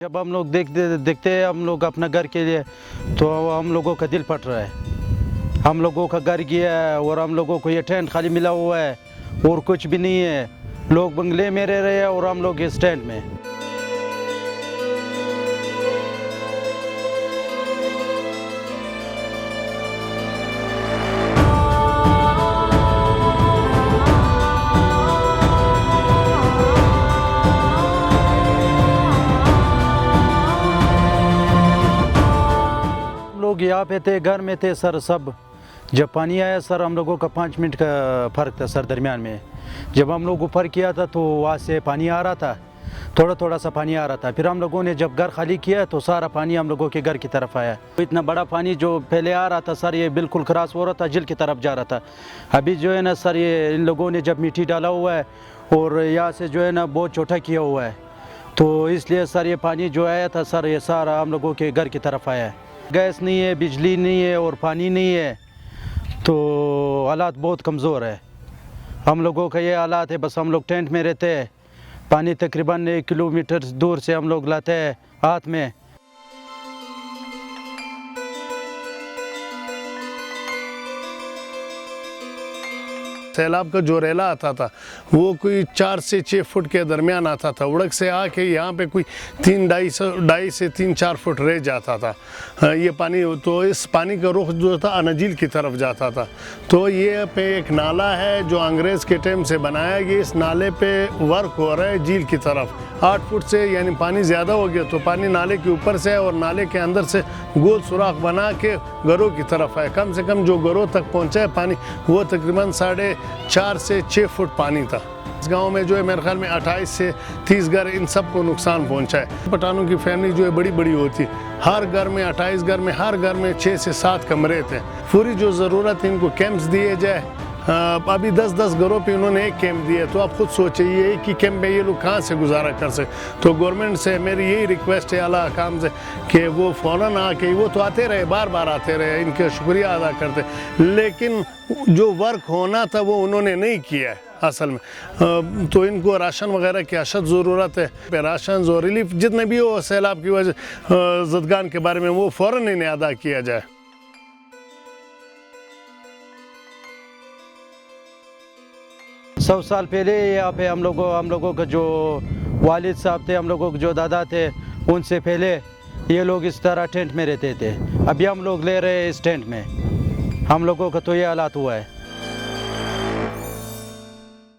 जब हम लोग देखते हैं हम लोग अपना घर के लिए तो हम लोगों का दिल फट रहा है। हम लोगों का घर गया है और हम लोगों को ये टेंट खाली मिला हुआ है और कुछ भी नहीं है। लोग बंगले में रह रहे हैं और हम लोग इस टेंट में। लोग यहाँ पे थे, घर में थे सर सब। जब पानी आया सर हम लोगों का 5 मिनट का फ़र्क था सर दरमियान में। जब हम लोग ऊपर किया था तो वहाँ से पानी आ रहा था, थोड़ा थोड़ा सा पानी आ रहा था। फिर हम लोगों ने जब घर खाली किया तो सारा पानी हम लोगों के घर की तरफ आया। इतना बड़ा पानी जो पहले आ रहा था सर ये बिल्कुल क्रॉस हो रहा था, झील की तरफ जा रहा था। अभी जो है ना सर ये इन लोगों ने जब मिट्टी डाला हुआ है और यहाँ से जो है ना बहुत छोटा किया हुआ है तो इसलिए सर ये पानी जो आया था सर ये सारा हम लोगों के घर की तरफ आया है। गैस नहीं है, बिजली नहीं है और पानी नहीं है तो हालात बहुत कमज़ोर है। हम लोगों का ये हालात है, बस हम लोग टेंट में रहते हैं। पानी तकरीबन 1 किलोमीटर दूर से हम लोग लाते हैं हाथ में। सैलाब का जो रेला आता था वो कोई 4 से 6 फुट के दरमियान आता था। उड़क से आके यहाँ पे कोई 2.5 से 3-4 फुट रह जाता था ये पानी। तो इस पानी का रुख जो था अनाझील की तरफ जाता था। तो ये पे एक नाला है जो अंग्रेज़ के टाइम से बनाया गया। इस नाले पे वर्क हो रहा है झील की तरफ 8 फुट से, यानी पानी ज़्यादा हो गया तो पानी नाले के ऊपर से और नाले के अंदर से गोल सुराख बना के घरों की तरफ है। कम से कम जो घरों तक पहुँचा है पानी वो तकरीबन 4.5 से 6 फुट पानी था। इस गांव में जो है मेरे ख्याल में 28 से 30 घर इन सब को नुकसान पहुंचा है। पठानों की फैमिली जो है बड़ी बड़ी होती, हर घर में 28 घर में हर घर में 6 से 7 कमरे थे। पूरी जो ज़रूरत है इनको कैंप्स दिए जाए। अभी 10-10 घरों पे इन्होंने एक कैंप दिया तो आप खुद सोचिए एक ही कैंप में ये लोग कहाँ से गुजारा कर सकते। तो गवर्नमेंट से मेरी यही रिक्वेस्ट है आला काम से कि वो फ़ौरन आके, वो तो आते रहे, बार बार आते रहे, इनका शुक्रिया अदा करते, लेकिन जो वर्क होना था वो उन्होंने नहीं किया है असल में। तो इनको राशन वगैरह की अशद ज़रूरत है। राशन और रिलीफ जितने भी हो सैलाब की वजह ज़दगान के बारे में वो फ़ौरन इन्हें अदा किया जाए। 100 साल पहले यहाँ पे हम लोगों का जो वालिद साहब थे, हम लोगों के जो दादा थे, उनसे पहले ये लोग इस तरह टेंट में रहते थे। अभी हम लोग ले रहे हैं इस टेंट में। हम लोगों का तो ये हालात हुआ है।